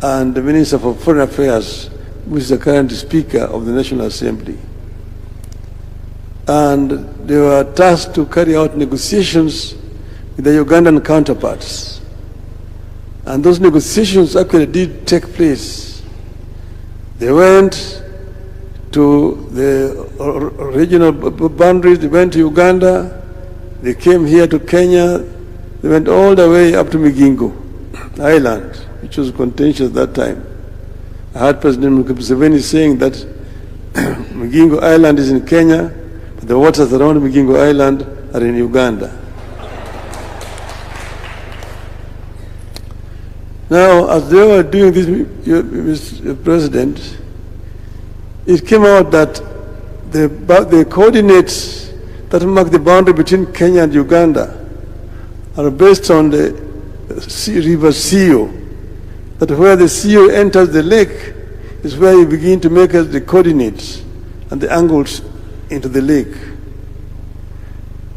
and the Minister for Foreign Affairs, who is the current Speaker of the National Assembly. And they were tasked to carry out negotiations with the Ugandan counterparts. And those negotiations actually did take place. They went to the regional boundaries, they went to Uganda, they came here to Kenya, they went all the way up to Migingo Island, which was contentious at that time. I heard President Museveni saying that Migingo Island is in Kenya, but the waters around Migingo Island are in Uganda. Now, as they were doing this, Mr. President, it came out that the coordinates that mark the boundary between Kenya and Uganda are based on the river Sio. That where the Sio enters the lake is where you begin to make the coordinates and the angles into the lake.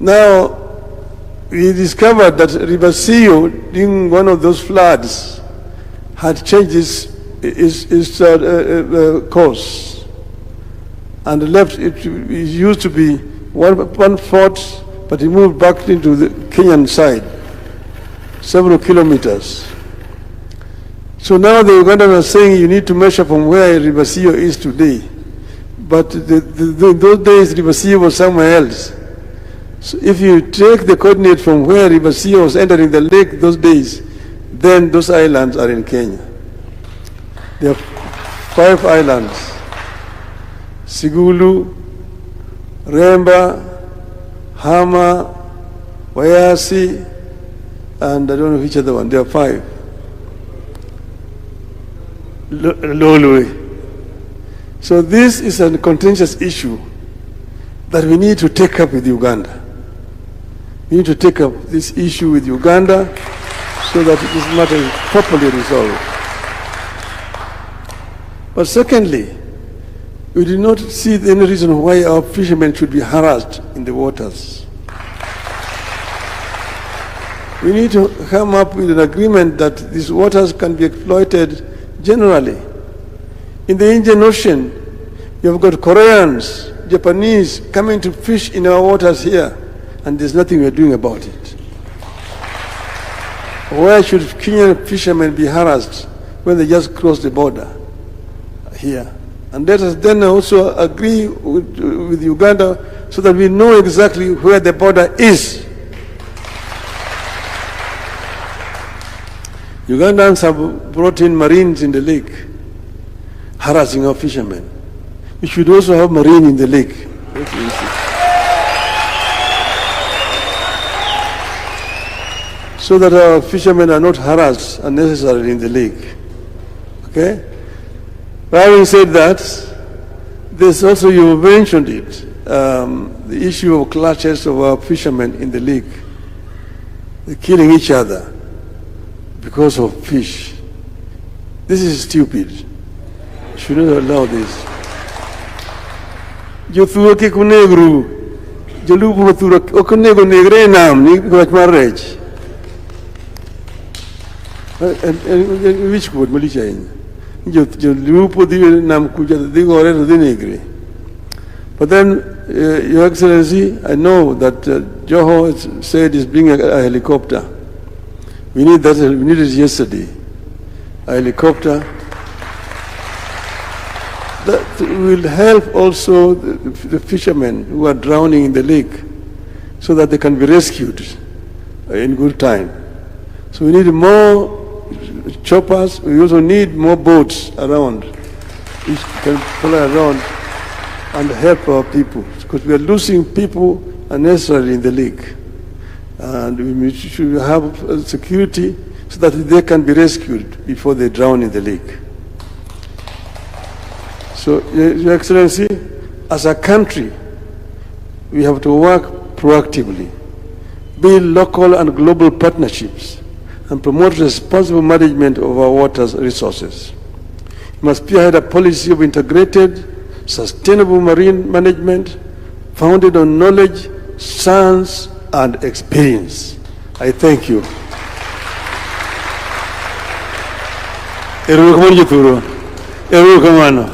Now, we discovered that river Sio, during one of those floods, had changed its course. And left, it used to be one fort, but it moved back into the Kenyan side, several kilometers. So now the Ugandans are saying you need to measure from where River Sio is today. But those days River Sio was somewhere else. So if you take the coordinate from where River Sio was entering the lake those days, then those islands are in Kenya. There are 5 islands: Sigulu, Remba, Hama, Wayasi, and I don't know which other one. There are 5. Lolwe. So this is a contentious issue that we need to take up with Uganda. We need to take up this issue with Uganda so that this matter is properly resolved. But secondly, we do not see any reason why our fishermen should be harassed in the waters. We need to come up with an agreement that these waters can be exploited generally. In the Indian Ocean, you've got Koreans, Japanese coming to fish in our waters here, and there's nothing we're doing about it. Why should Kenyan fishermen be harassed when they just cross the border here? And let us then also agree with Uganda so that we know exactly where the border is. Ugandans have brought in Marines in the lake, harassing our fishermen. We should also have Marine in the lake. So that our fishermen are not harassed unnecessarily in the lake. Okay? But having said that, there's also, you mentioned it, the issue of clashes of our fishermen in the lake. They're killing each other because of fish. This is stupid. You should not allow this. Jothuro ke kunegru, jolubu thuro okunego negre nam ni kwach marriage. Which word malicha in? Jolubu di nam kuja di gore di negre. But then, Your Excellency, I know that Joho said he's bringing a helicopter. We need that. We needed it yesterday. A helicopter that will help also the fishermen who are drowning in the lake, so that they can be rescued in good time. So we need more choppers. We also need more boats around, which can follow around and help our people, because we are losing people unnecessarily in the lake. And we should have security so that they can be rescued before they drown in the lake. So, Your Excellency, as a country, we have to work proactively, build local and global partnerships, and promote responsible management of our water resources. We must spearhead a policy of integrated, sustainable marine management founded on knowledge, science, and experience. I thank you. Erokamano jithurwa. Erokamano.